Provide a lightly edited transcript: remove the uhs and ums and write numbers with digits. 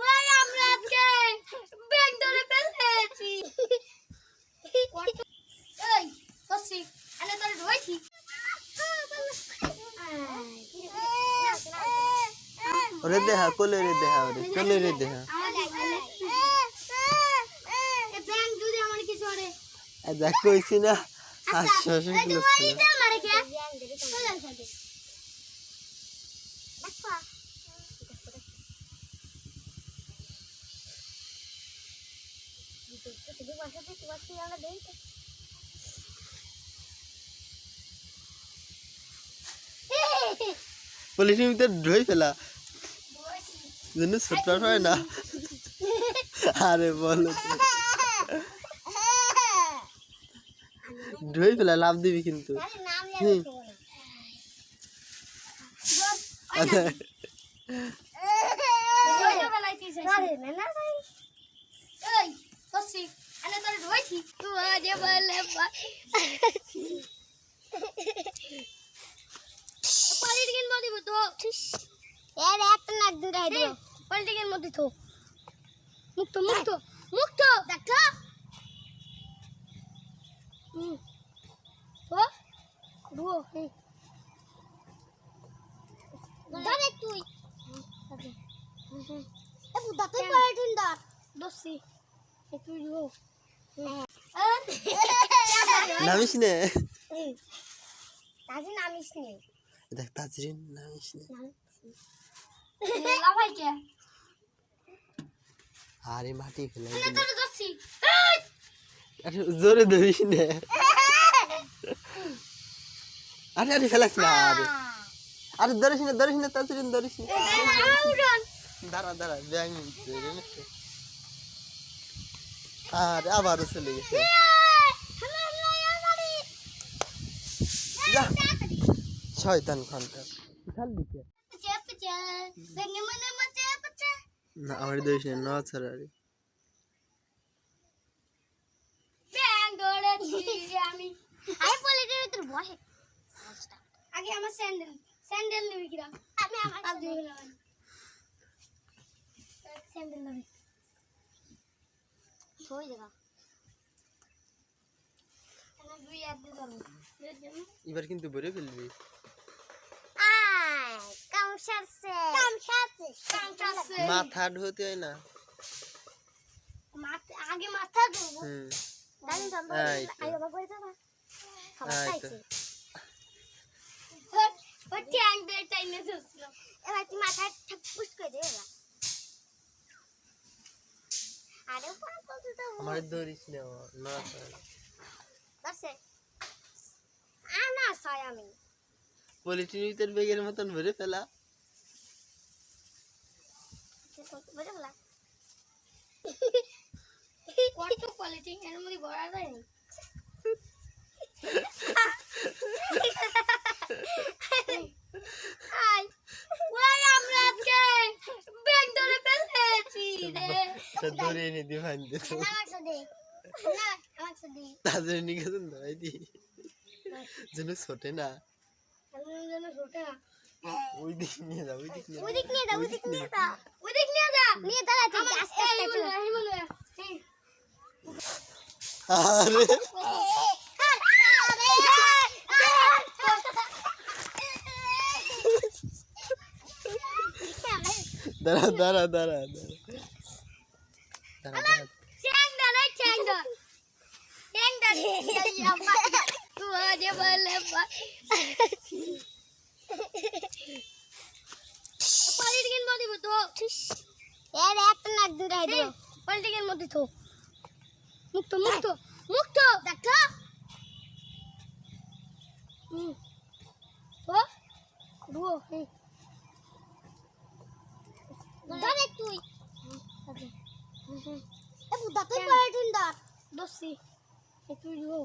ওই আমরা আজকে ব্যাগ ধরে ফেলেছি। এই সসি এনে তোর রইছি। ওরে দেখা কোলে রে দেখা ওরে কোলে রে দেখা এ ব্যাগ যদি আমার কিছু আরে দেখ কইছি না আশ্বাস এই তো করছিল ওইটা মারে কে চল সাথে দেখো তো শুধু বসাতে তোমাকে আমরা দেই তো পুলিশের ভিতর ধরে ফেলা যেন ছোট হয় না আরে বলো ধরে ফেলা লাভ দিবি কিন্তু আচ্ছা পলিটিকের মধ্যে তো মুক্ত মুক্ত মুক্ত দেখো ও রুও দাঁড়ে তুই এ বুদা তুই পলিটিন দা দোসি তুই রুও নামিস নে তাজি নামিস নে দেখ তাজরিন নামিস নে লাভাই কে আরে মাটি ফেলাই এনে তোর দোসি আরে জোরে ধরিস নে আরে আরে ফেলাস না আরে আরে ধরিস না তাজরিন ধরিস না দাঁড়া দাঁড়া ব্যাং আরে আবার চলে গেছে যা শয়তান খানটা খাল দিকে না আমার ধরিস না না ছাড়া আরে আগে আমার স্যান্ডেল নিবি কিরা আমি আমার স্যান্ডেল নিবি থই দেখা এনা দুই আর দে ধরো এবার কিন্তু ভরে ফেলবি কামসারছে মাথা ধুতে হয় না আগে মাথা ধোবো দাঁড়িয়ে থাকো এই তো। আই বাবা কই যাবা খাবার এই তো। খাইছে ও ট্যাং দে টাইনে ধরছিল এবার তুই মাথা ঠুকুস করে দে এবার আরে পড়া বলতে তো আমার ধরিস না না ছাড়া বাসে আনা সাই আমি পলিথিন ভিতর বেগের মতন ভরে ফেলা বলে বলা কত কোয়ালিটি এর মধ্যে ভরা যায় না আই ওই আমরা আজকে ব্যাগ ধরে ফেলেছি রে ধরে এনে দি ভাই দে তো আমার সাথে না আমার সাথে তাদের নিকে ধরাই দি যেন ছোটে না আমি যেন ছোট না ওই দিক নিয়ে যা ওই দিক নিয়ে ওই দিক নিয়ে যা ওই দিক নিয়ে যা ওই দিক নিয়ে যা নিয়ে দাঁড়া তুই আস্তে আস্তে চল আরে দাঁড়া দাঁড়া দাঁড়া দাঁড়া দাঁড়া পলিটিকের মধ্যে তো মুক্ত মুক্ত মুক্ত দেখো ও রুও দাঁড়ে তুই এ বুদা তুই পলিটিন দা দোসি তুই রুও